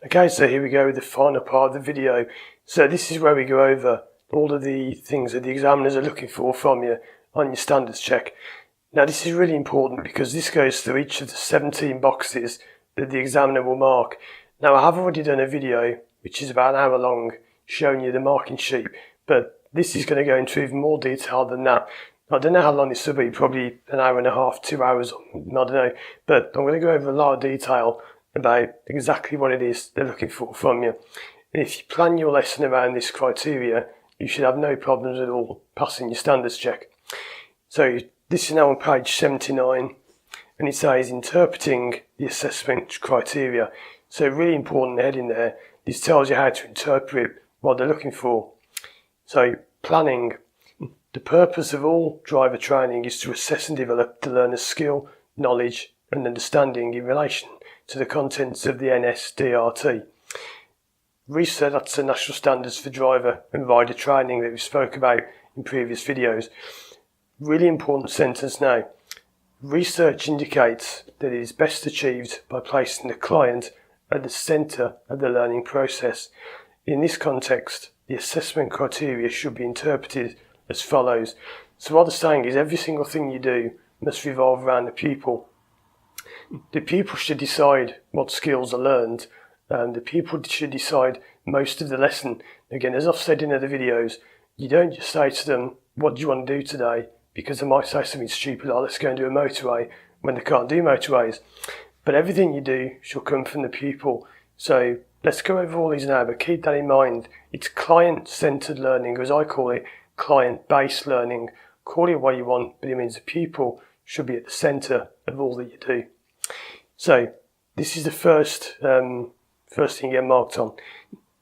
Okay, so here we go with the final part of the video. So this is where we go over all of the things that the examiners are looking for from you on your standards check. Now this is really important because this goes through each of the 17 boxes that the examiner will mark. Now I have already done a video which is about an hour long showing you the marking sheet, but this is going to go into even more detail than that. I don't know how long this will be, probably an hour and a half, 2 hours, I don't know, but I'm going to go over a lot of detail about exactly what it is they're looking for from you. And if you plan your lesson around this criteria, you should have no problems at all passing your standards check. So this is now on page 79, and it says interpreting the assessment criteria. So really important heading there. This tells you how to interpret what they're looking for. So planning. The purpose of all driver training is to assess and develop the learner's skill, knowledge and understanding in relation to the contents of the NSDRT. Research, that's the National Standards for Driver and Rider Training that we spoke about in previous videos. Really important sentence now. Research indicates that it is best achieved by placing the client at the centre of the learning process. In this context, the assessment criteria should be interpreted as follows. So what they're saying is every single thing you do must revolve around the pupil. The pupil should decide what skills are learned, and the pupil should decide most of the lesson. Again, as I've said in other videos, you don't just say to them, what do you want to do today? Because they might say something stupid like, let's go and do a motorway, when they can't do motorways. But everything you do should come from the pupil. So let's go over all these now, but keep that in mind. It's client-centred learning, or as I call it, client-based learning. Call it what you want, but it means the pupil should be at the centre of all that you do. So this is the first thing you get marked on.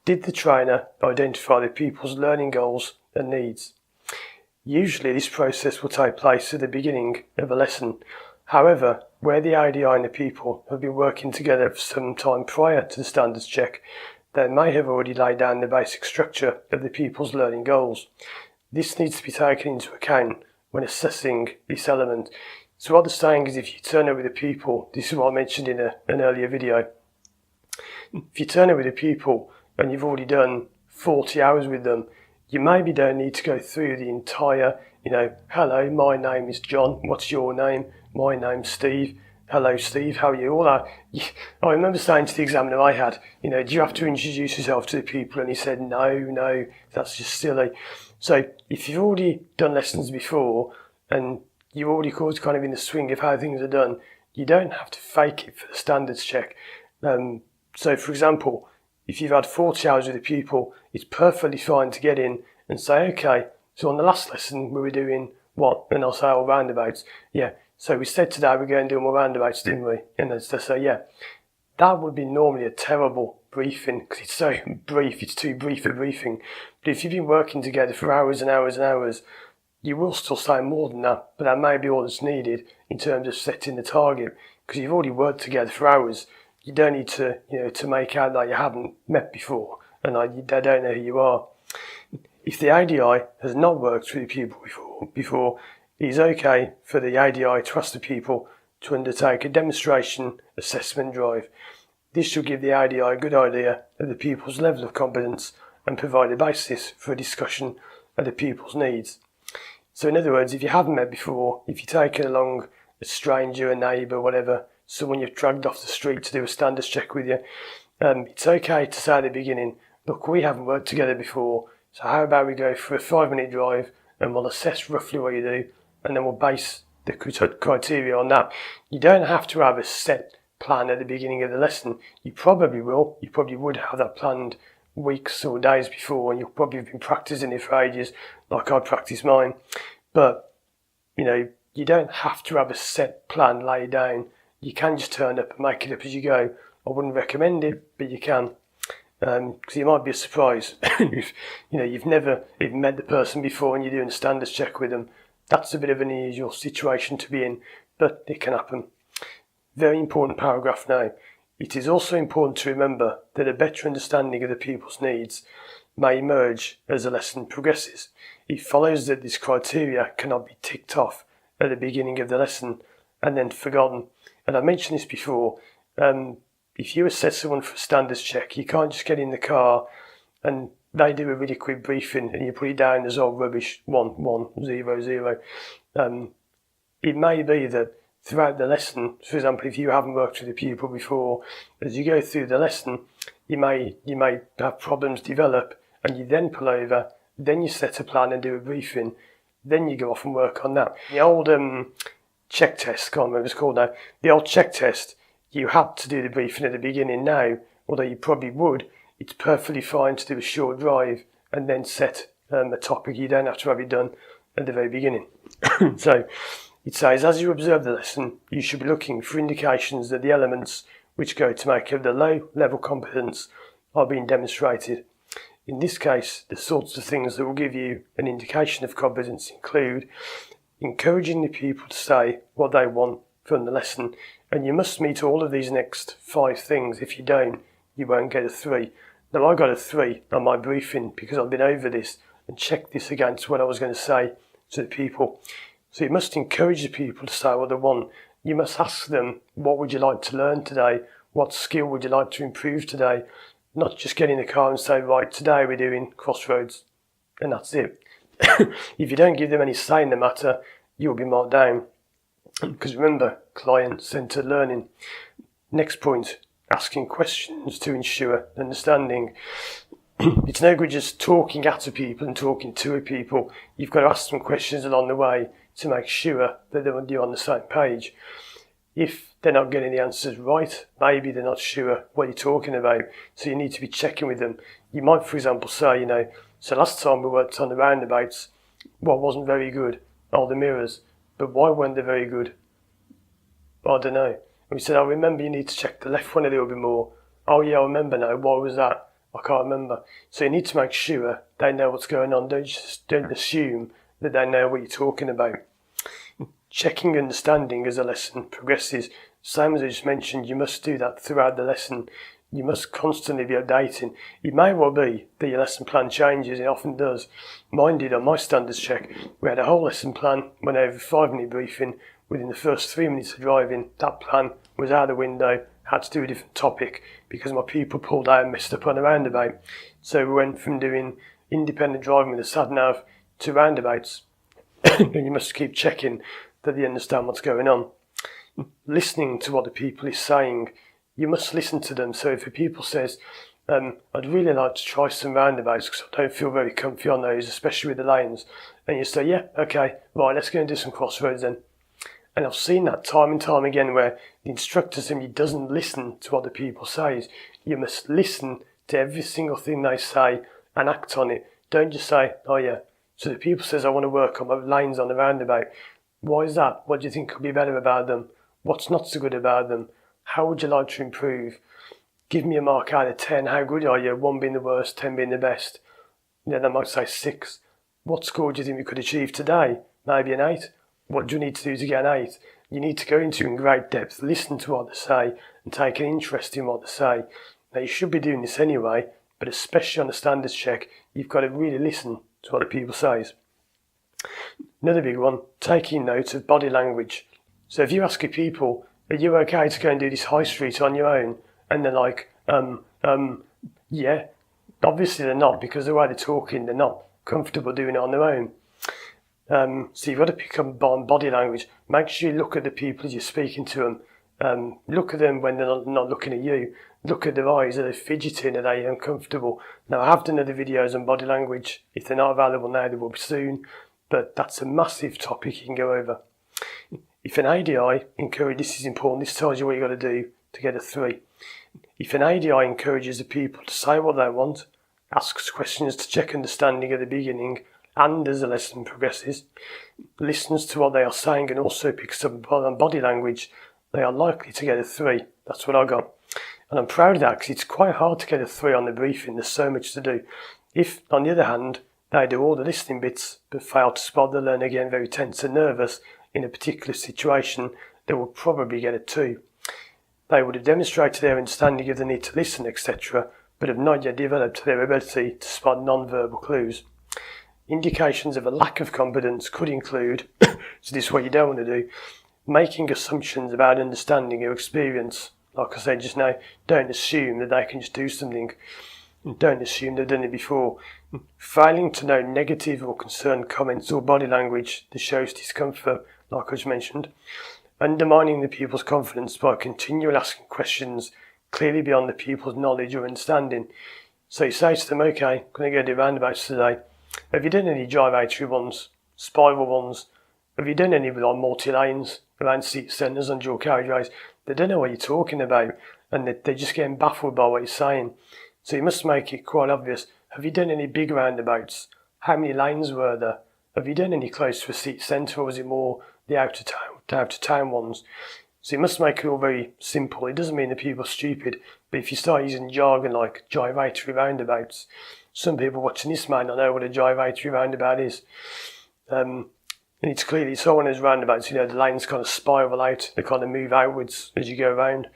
Did the trainer identify the pupil's learning goals and needs? Usually this process will take place at the beginning of a lesson. However, where the ADI and the pupil have been working together for some time prior to the standards check, they may have already laid down the basic structure of the pupil's learning goals. This needs to be taken into account when assessing this element. So what they're saying is if you turn up with a pupil, this is what I mentioned in an earlier video, if you turn up with a pupil and you've already done 40 hours with them, you maybe don't need to go through the entire, hello, my name is John, what's your name? My name's Steve. Hello Steve, how are you? All that. I remember saying to the examiner I had, do you have to introduce yourself to the pupil? And he said, no, that's just silly. So if you've already done lessons before and you're already kind of in the swing of how things are done, you don't have to fake it for the standards check. So for example, if you've had 40 hours with a pupil, it's perfectly fine to get in and say, okay, so on the last lesson we were doing what? And I'll say, oh, roundabouts. Yeah, so we said today we're going to do more roundabouts, didn't we? And they say, yeah. That would be normally a terrible briefing because it's so brief, it's too brief a briefing. But if you've been working together for hours and hours and hours, you will still say more than that, but that may be all that's needed in terms of setting the target because you've already worked together for hours. You don't need to, to make out that you haven't met before and they don't know who you are. If the ADI has not worked with the pupil before, it is okay for the ADI to ask the pupil to undertake a demonstration assessment drive. This should give the ADI a good idea of the pupil's level of competence and provide a basis for a discussion of the pupil's needs. So in other words, if you haven't met before, if you're taking along a stranger, a neighbour, whatever, someone you've dragged off the street to do a standards check with you, it's okay to say at the beginning, look, we haven't worked together before, so how about we go for a 5-minute drive and we'll assess roughly what you do and then we'll base the criteria on that. You don't have to have a set plan at the beginning of the lesson. You probably will. You probably would have that planned weeks or days before and you'll probably have been practicing it for ages like I practiced mine. But, you don't have to have a set plan laid down. You can just turn up and make it up as you go. I wouldn't recommend it, but you can. Because it might be a surprise. If you've never even met the person before and you're doing a standards check with them, that's a bit of an unusual situation to be in, but it can happen. Very important paragraph now. It is also important to remember that a better understanding of the pupil's needs may emerge as the lesson progresses. It follows that this criteria cannot be ticked off at the beginning of the lesson and then forgotten. And I mentioned this before, if you assess someone for a standards check, you can't just get in the car and they do a really quick briefing and you put it down as all rubbish, 1, 1, 0, 0. It may be that throughout the lesson, for example, if you haven't worked with a pupil before, as you go through the lesson, you may have problems develop, and you then pull over, then you set a plan and do a briefing, then you go off and work on that. The old check test, can't remember what it's called now, the old check test, you had to do the briefing at the beginning. Now, although you probably would, it's perfectly fine to do a short drive and then set a topic. You don't have to have it done at the very beginning. So it says, as you observe the lesson, you should be looking for indications that the elements which go to make up the low-level competence are being demonstrated. In this case, the sorts of things that will give you an indication of competence include encouraging the pupil to say what they want from the lesson, and you must meet all of these next 5 things. If you don't, you won't get a 3. Now, I got a 3 on my briefing because I've been over this and checked this against what I was going to say to the people. So you must encourage the people to say what they want. You must ask them, what would you like to learn today? What skill would you like to improve today? Not just get in the car and say, right, today we're doing crossroads, and that's it. If you don't give them any say in the matter, you'll be marked down. Because remember, client-centered learning. Next point, asking questions to ensure understanding. It's no good just talking at a people and talking to a people. You've got to ask them questions along the way to make sure that you're on the same page. If they're not getting the answers right, maybe they're not sure what you're talking about, so you need to be checking with them. You might, for example, say, so last time we worked on the roundabouts, what wasn't very good? Oh, the mirrors. But why weren't they very good? I don't know. And we said, I remember you need to check the left one a little bit more. Oh yeah, I remember now. Why was that? I can't remember. So you need to make sure they know what's going on. Don't assume that they know what you're talking about. Checking understanding as a lesson progresses. Same as I just mentioned, you must do that throughout the lesson. You must constantly be updating. It may well be that your lesson plan changes. It often does. Mine did on my standards check. We had a whole lesson plan, went over 5-minute briefing. Within the first 3 minutes of driving, that plan was out the window, had to do a different topic because my pupil pulled out and messed up on a roundabout. So we went from doing independent driving with a sat-nav to roundabouts. And you must keep checking that they understand what's going on. Listening to what the pupil is saying. You must listen to them. So if a pupil says, I'd really like to try some roundabouts because I don't feel very comfy on those, especially with the lanes. And you say, yeah, okay, right, let's go and do some crossroads then. And I've seen that time and time again where the instructor simply doesn't listen to what the pupil says. You must listen to every single thing they say and act on it. Don't just say, oh yeah. So the pupil says, I want to work on my lanes on the roundabout. Why is that? What do you think could be better about them? What's not so good about them? How would you like to improve? Give me a mark out of 10. How good are you? 1 being the worst, 10 being the best. Then they might say 6. What score do you think we could achieve today? Maybe an 8. What do you need to do to get an 8? You need to go into in great depth, listen to what they say, and take an interest in what they say. Now, you should be doing this anyway, but especially on the standards check, you've got to really listen to what the people say. Another big one, taking note of body language. So if you ask a people, are you okay to go and do this high street on your own? And they're like, yeah. Obviously they're not, because the way they're talking, they're not comfortable doing it on their own. So you've got to pick up on body language. Make sure you look at the people as you're speaking to them. Look at them when they're not looking at you. Look at their eyes. Are they fidgeting? Are they uncomfortable? Now, I have done other videos on body language. If they're not available now, they will be soon. But that's a massive topic you can go over. If an ADI encourages, this is important, this tells you what you've got to do to get a 3. If an ADI encourages the people to say what they want, asks questions to check understanding at the beginning, and as the lesson progresses, listens to what they are saying and also picks up on body language, they are likely to get a 3. That's what I got. And I'm proud of that because it's quite hard to get a 3 on the briefing. There's so much to do. If, on the other hand, they do all the listening bits but fail to spot the learner getting very tense and nervous in a particular situation, they will probably get a 2. They would have demonstrated their understanding of the need to listen, etc., but have not yet developed their ability to spot non-verbal clues. Indications of a lack of competence could include, so this is what you don't want to do, making assumptions about understanding or experience, like I said just now, don't assume that they can just do something. Don't assume they've done it before. Failing to know negative or concerned comments or body language that shows discomfort, like I just mentioned. Undermining the pupil's confidence by continually asking questions clearly beyond the pupil's knowledge or understanding. So you say to them, okay, can I go do roundabouts today? Have you done any gyratory ones, spiral ones? Have you done any like multi-lanes around seat centres on dual carriageways? They don't know what you're talking about, and they're just getting baffled by what you're saying. So you must make it quite obvious. Have you done any big roundabouts? How many lanes were there? Have you done any close to a seat centre, or was it more the out of town ones? So you must make it all very simple. It doesn't mean that people are stupid, but if you start using jargon like gyratory roundabouts, some people watching this might not know what a gyratory roundabout is. And it's clearly, it's all one of those roundabouts, the lanes kind of spiral out, they kind of move outwards as you go around.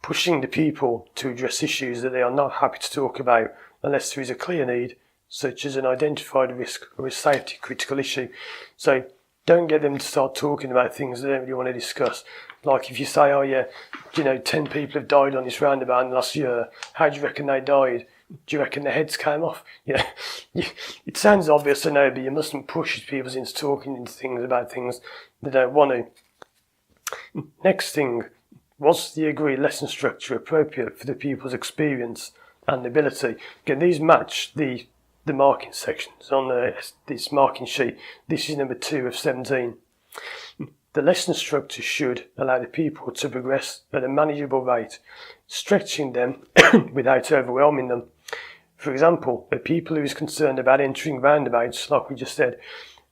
Pushing the people to address issues that they are not happy to talk about unless there is a clear need, such as an identified risk or a safety critical issue. So don't get them to start talking about things they don't really want to discuss. Like if you say, oh yeah, 10 people have died on this roundabout in the last year, how do you reckon they died? Do you reckon their heads came off? It sounds obvious, I know, but you mustn't push people into talking into things about things they don't want to. Next thing, was the agreed lesson structure appropriate for the pupil's experience and ability? Again, these match the marking sections on this marking sheet. This is number 2 of 17. The lesson structure should allow the pupil to progress at a manageable rate, stretching them without overwhelming them. For example, a pupil who is concerned about entering roundabouts, like we just said,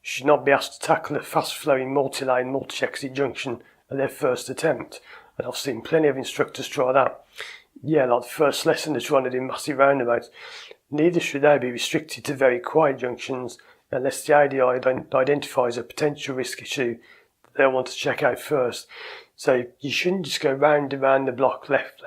should not be asked to tackle a fast-flowing multi-lane, multi-exit junction at their first attempt. And I've seen plenty of instructors try that. Yeah, like the first lesson they're trying to do massive roundabouts. Neither should they be restricted to very quiet junctions unless the ADI identifies a potential risk issue that they'll want to check out first. So you shouldn't just go round and round the block, left,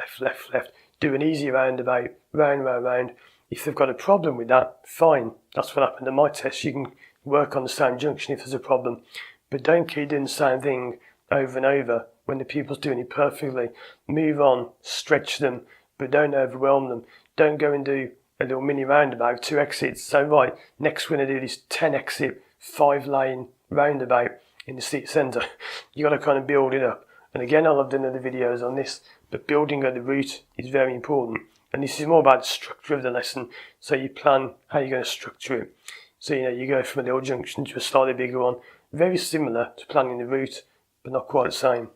do an easy roundabout, round. If they've got a problem with that, fine. That's what happened at my test. You can work on the same junction if there's a problem. But don't keep doing the same thing over and over when the pupil's doing it perfectly. Move on, stretch them, but don't overwhelm them. Don't go and do a little mini roundabout, 2 exits. So right, next we're going to do this 10 exit, 5 lane roundabout in the seat centre. You got to kind of build it up. And again, I've done other videos on this, but building up the route is very important. And this is more about the structure of the lesson. So you plan how you're going to structure it. So you go from a little junction to a slightly bigger one. Very similar to planning the route, but not quite the same.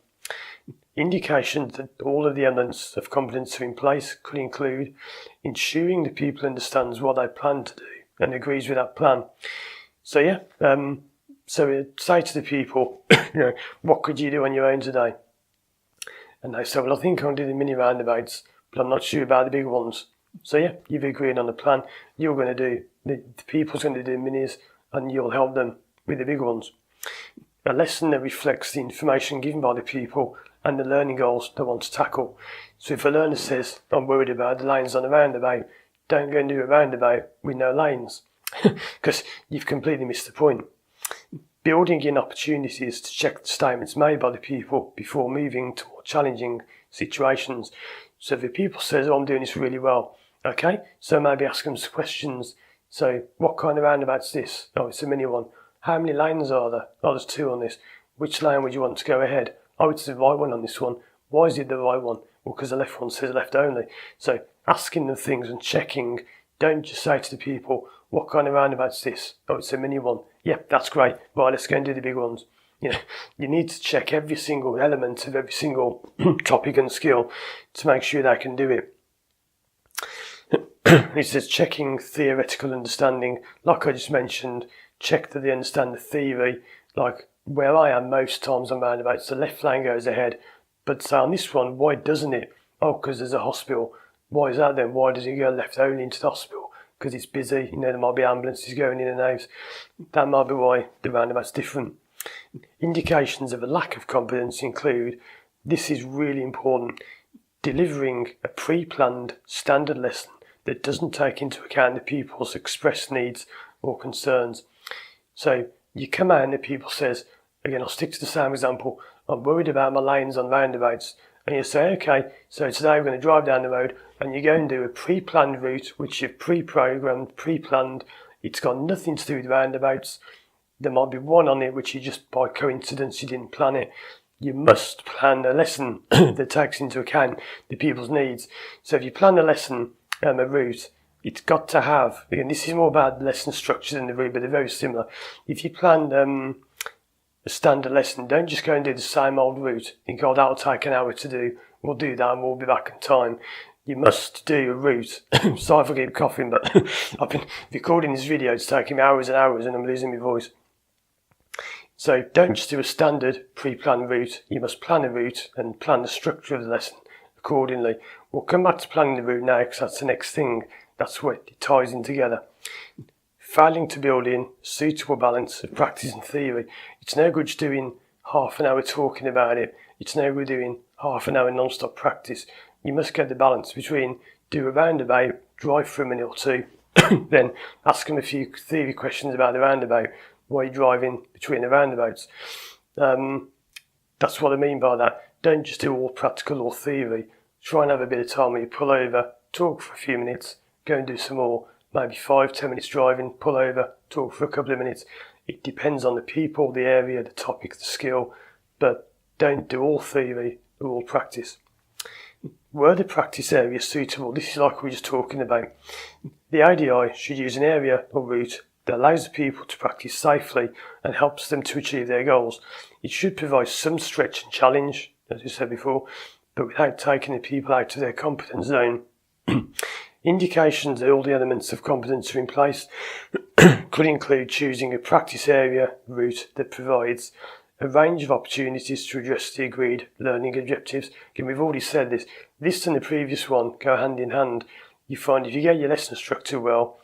Indications that all of the elements of competence are in place could include ensuring the pupil understands what they plan to do and agrees with that plan. So so say to the pupil, what could you do on your own today? And they say, well, I think I'll do the mini roundabouts, but I'm not sure about the big ones. So you've agreed on the plan. You're going to do, the pupil's going to do minis, and you'll help them with the big ones. A lesson that reflects the information given by the pupil and the learning goals they want to tackle. So if a learner says, I'm worried about the lanes on a roundabout, don't go and do a roundabout with no lanes, because you've completely missed the point. Building in opportunities to check the statements made by the pupil before moving to more challenging situations. So if the pupil says, I'm doing this really well, okay, so maybe ask them some questions. So what kind of roundabout's this? Oh, it's a mini one. How many lanes are there? Oh, there's 2 on this. Which lane would you want to go ahead? Oh, it's the right one on this one. Why is it the right one? Well, because the left one says left only. So asking them things and checking. Don't just say to the people, what kind of roundabout's this? Oh, it's a mini one. Yeah, that's great. Right, let's go and do the big ones. You need to check every single element of every single topic and skill to make sure they can do it. It says checking theoretical understanding. Like I just mentioned, check that they understand the theory. Like where I am most times on roundabouts, the left lane goes ahead. But say on this one, why doesn't it? Oh, because there's a hospital. Why is that then? Why does it go left only into the hospital? Because it's busy. There might be ambulances going in and out. That might be why the roundabout's different. Indications of a lack of competence include, this is really important, delivering a pre-planned standard lesson that doesn't take into account the pupil's expressed needs or concerns. So you come out and the pupil says, again, I'll stick to the same example, I'm worried about my lanes on roundabouts, and you say, okay, so today we're going to drive down the road, and you go and do a pre-planned route, which you've pre-programmed, pre-planned. It's got nothing to do with roundabouts. There might be one on it which you just by coincidence you didn't plan it. You must plan a lesson that takes into account the people's needs. So if you plan a lesson, a route, it's got to have, again, this is more about the lesson structure than the route, but they're very similar. If you plan a standard lesson, don't just go and do the same old route. Think, oh, that'll take an hour to do. We'll do that and we'll be back in time. You must do a route. Sorry if I keep coughing, but I've been recording this video. It's taking me hours and hours and I'm losing my voice. So don't just do a standard pre-planned route. You must plan a route and plan the structure of the lesson accordingly. We'll come back to planning the route now because that's the next thing. That's what it ties in together. Failing to build in suitable balance of practice and theory. It's no good just doing half an hour talking about it. It's no good doing half an hour non-stop practice. You must get the balance between do a roundabout, drive for a minute or two, then ask them a few theory questions about the roundabout. Why you're driving between the roundabouts. That's what I mean by that. Don't just do all practical or theory. Try and have a bit of time where you pull over, talk for a few minutes, go and do some more, maybe 5-10 minutes driving, pull over, talk for a couple of minutes. It depends on the people, the area, the topic, the skill, but don't do all theory or all practice. Were the practice area suitable? This is like we were just talking about. The ADI should use an area or route that allows the people to practice safely and helps them to achieve their goals. It should provide some stretch and challenge, as we said before, but without taking the people out of their competence zone. Indications that all the elements of competence are in place could include choosing a practice area route that provides a range of opportunities to address the agreed learning objectives. Again, we've already said this. This and the previous one go hand in hand. You find if you get your lesson structure well,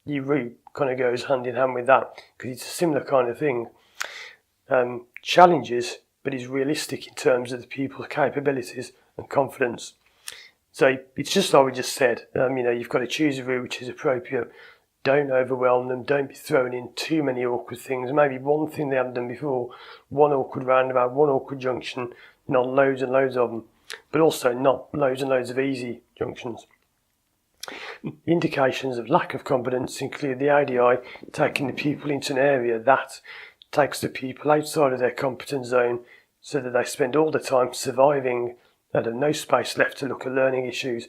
your route kind of goes hand in hand with that because it's a similar kind of thing. Challenges, but is realistic in terms of the people's capabilities and confidence. So it's just like we just said. You've got to choose a route which is appropriate. Don't overwhelm them. Don't be throwing in too many awkward things. Maybe one thing they haven't done before, one awkward roundabout, one awkward junction, not loads and loads of them, but also not loads and loads of easy junctions. Indications of lack of competence include the ADI taking the people into an area that takes the people outside of their competence zone so that they spend all the time surviving and have no space left to look at learning issues.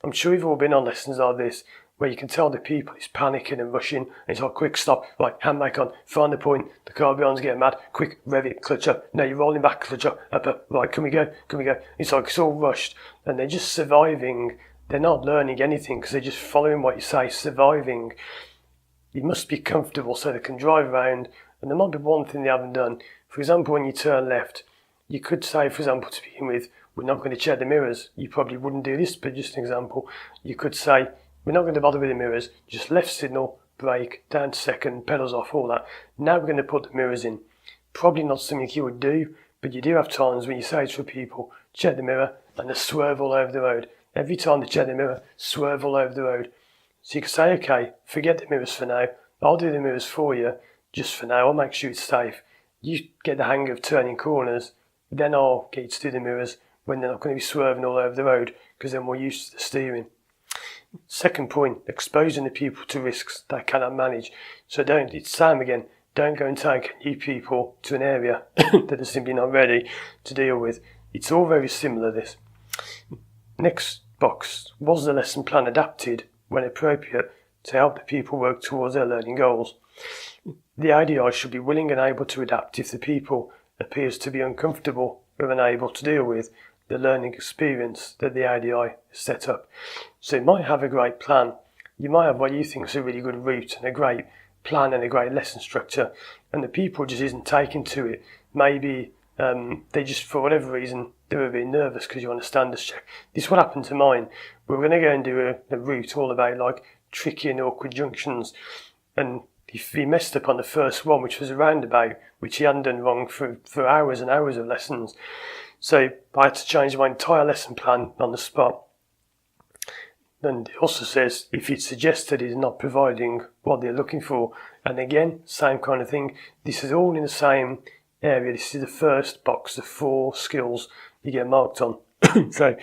I'm sure you've all been on lessons like this where you can tell the people is panicking and rushing and it's like, quick, stop, right, hand brake on, find the point, the car behind's getting mad, quick, rev it, clutch up, no, you're rolling back, clutch up, right, can we go? It's like it's all rushed and they're just surviving. They're not learning anything because they're just following what you say, surviving. You must be comfortable so they can drive around. And there might be one thing they haven't done. For example, when you turn left, you could say, for example, to begin with, we're not going to check the mirrors. You probably wouldn't do this, but just an example. You could say, we're not going to bother with the mirrors, just left signal, brake, down to second, pedals off, all that. Now we're going to put the mirrors in. Probably not something you would do, but you do have times when you say to people, check the mirror, and they swerve all over the road. Every time they check the mirror, swerve all over the road. So you can say, okay, forget the mirrors for now. I'll do the mirrors for you, just for now. I'll make sure it's safe. You get the hang of turning corners, then I'll get you to do the mirrors when they're not going to be swerving all over the road because they're more used to the steering. Second point, exposing the people to risks they cannot manage. So it's Sam again, don't go and take new people to an area that are simply not ready to deal with. It's all very similar, this. Next box, was the lesson plan adapted when appropriate to help the people work towards their learning goals? The ADI should be willing and able to adapt if the people appears to be uncomfortable or unable to deal with the learning experience that the ADI has set up. So you might have a great plan, you might have what you think is a really good route and a great plan and a great lesson structure, and the people just isn't taken to it. Maybe they just, for whatever reason, they were a bit nervous because you want a standards check. This is what happened to mine. We were going to go and do a route all about like tricky and awkward junctions, and he messed up on the first one, which was a roundabout, which he hadn't done wrong for hours and hours of lessons. So I had to change my entire lesson plan on the spot. And it also says if it's suggested he's not providing what they're looking for. And again, same kind of thing. This is all in the same area. This is the first box of 4 skills you get marked on. So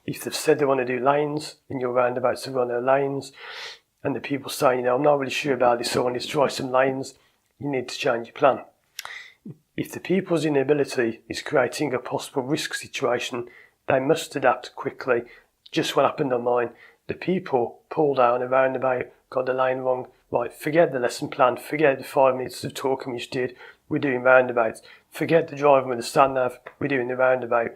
if they've said they want to do lanes in your roundabouts, to run their lanes, and the people say, I'm not really sure about this, so I want to try some lanes, you need to change your plan. If the people's inability is creating a possible risk situation, they must adapt quickly. Just what happened on mine. The people pulled down a roundabout, got the lane wrong. Right, forget the lesson plan, forget the 5 minutes of talking which did, we're doing roundabouts. Forget the driving with the stand nav, we're doing the roundabout.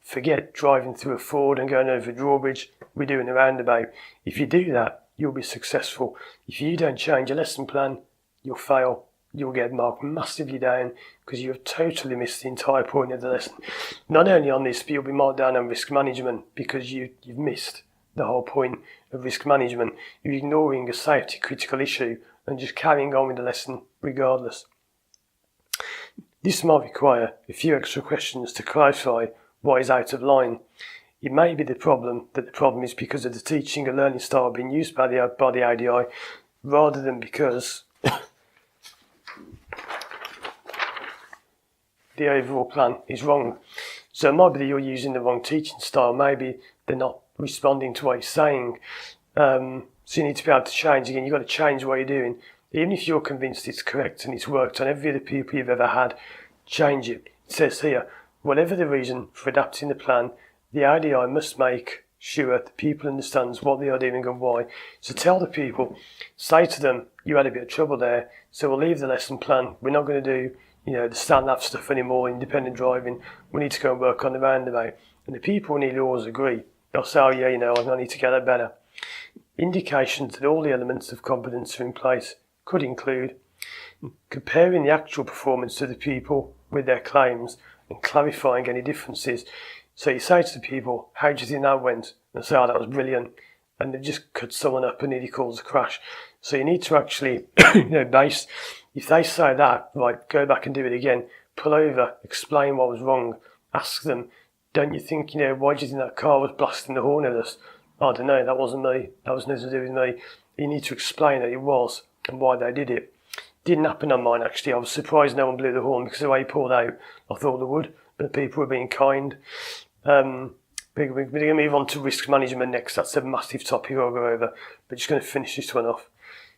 Forget driving through a ford and going over a drawbridge, we're doing the roundabout. If you do that, you'll be successful. If you don't change your lesson plan, you'll fail. You'll get marked massively down because you have totally missed the entire point of the lesson. Not only on this, but you'll be marked down on risk management because you've missed the whole point of risk management. You're ignoring a safety critical issue and just carrying on with the lesson regardless. This might require a few extra questions to clarify what is out of line. It may be that the problem is because of the teaching and learning style being used by the ADI rather than because the overall plan is wrong. So it might be that you're using the wrong teaching style. Maybe they're not responding to what you're saying. So you need to be able to change again. You've got to change what you're doing. Even if you're convinced it's correct and it's worked on every other people you've ever had, change it. It says here, whatever the reason for adapting the plan, the ADI must make sure the people understands what they are doing and why. So tell the people, say to them, you had a bit of trouble there, so we'll leave the lesson plan. We're not going to do the stand-nav stuff anymore, independent driving. We need to go and work on the roundabout. And the people nearly always agree. They'll say, oh yeah, I need to get that better. Indications that all the elements of competence are in place could include comparing the actual performance of the people with their claims and clarifying any differences. So you say to the people, how do you think that went? And they say, oh, that was brilliant. And they've just cut someone up and nearly caused a crash. So you need to actually, base, if they say that, right, go back and do it again, pull over, explain what was wrong, ask them, don't you think, why do you think that car was blasting the horn at us? I don't know, that wasn't me, that was nothing to do with me. You need to explain that it was and why they did it. Didn't happen on mine actually. I was surprised no one blew the horn because the way he pulled out, I thought they would, but people were being kind. We're going to move on to risk management next. That's a massive topic I'll go over, but just going to finish this one off.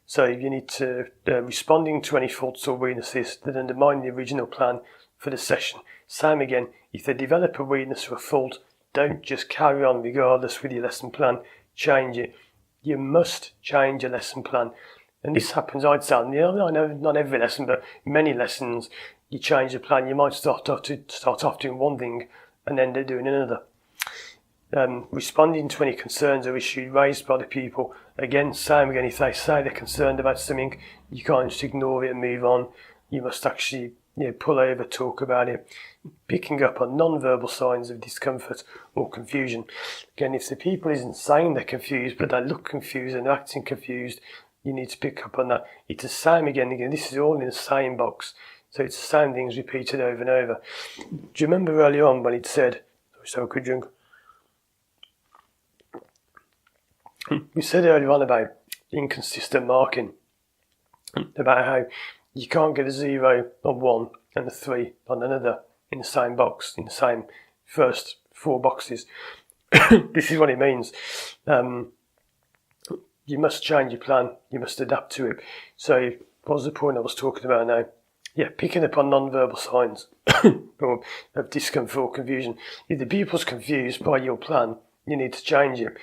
So you need to responding to any faults or weaknesses that undermine the original plan for the session. Same again, if they develop a weakness or a fault, don't just carry on regardless with your lesson plan. Change it. You must change your lesson plan. And this happens, I'd say, I know not every lesson, but many lessons, you change the plan. You might start off doing one thing and then they're doing another. Responding to any concerns or issues raised by the people. Again, same again, if they say they're concerned about something, you can't just ignore it and move on. You must actually pull over, talk about it. Picking up on non-verbal signs of discomfort or confusion. Again, if the people isn't saying they're confused, but they look confused and they're acting confused, you need to pick up on that. It's the same again. This is all in the same box. So it's the same things repeated over and over. Do you remember earlier on when it said, so good drink? We said earlier on about inconsistent marking, about how you can't get a 0 on one and a 3 on another in the same box, in the same first 4 boxes. This is what it means. You must change your plan, you must adapt to it. So what was the point I was talking about now? Yeah, picking up on non-verbal signs of discomfort or confusion. If the pupil's confused by your plan, you need to change it.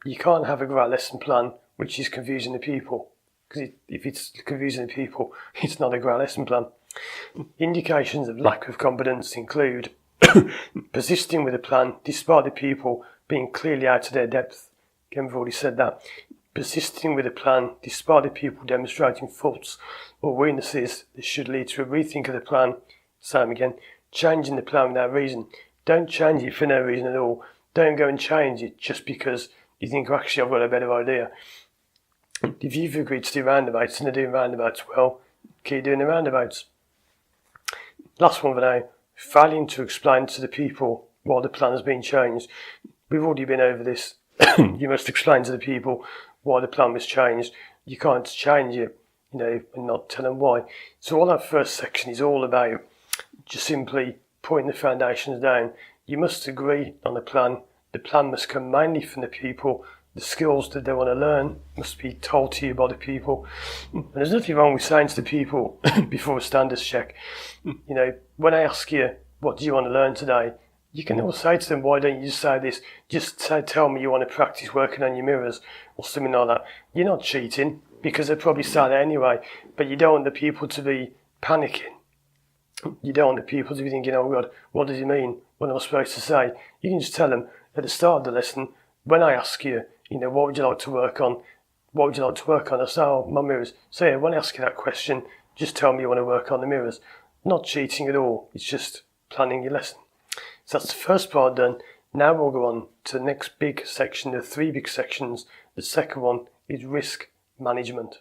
You can't have a great lesson plan which is confusing the pupil, because if it's confusing the pupil, it's not a great lesson plan. Indications of lack of competence include persisting with a plan despite the pupil being clearly out of their depth. Again, we've already said that. Persisting with a plan despite the pupil demonstrating faults or weaknesses that should lead to a rethink of the plan. Same again. Changing the plan without reason. Don't change it for no reason at all. Don't go and change it just because you think, oh, actually, I've got a better idea. If you've agreed to do roundabouts and they're doing roundabouts well, keep doing the roundabouts. Last one for now. Failing to explain to the people why the plan has been changed. We've already been over this. You must explain to the people why the plan was changed. You can't change it, and not tell them why. So all that first section is all about just simply putting the foundations down. you must agree on a plan. The plan must come mainly from the people. The skills that they want to learn must be told to you by the people. And there's nothing wrong with saying to the people before a standards check, when I ask you, what do you want to learn today? You can all say to them, why don't you just say this? Just tell me you want to practice working on your mirrors or something like that. You're not cheating, because they'll probably say that anyway, but you don't want the people to be panicking. You don't want the people to be thinking, oh God, what does he mean? What am I supposed to say? You can just tell them at the start of the lesson, when I ask you, what would you like to work on? What would you like to work on? I say, oh, my mirrors. So yeah, when I ask you that question, just tell me you want to work on the mirrors. Not cheating at all. It's just planning your lesson. So that's the first part done. Now we'll go on to the next big section, the 3 big sections. The second one is risk management.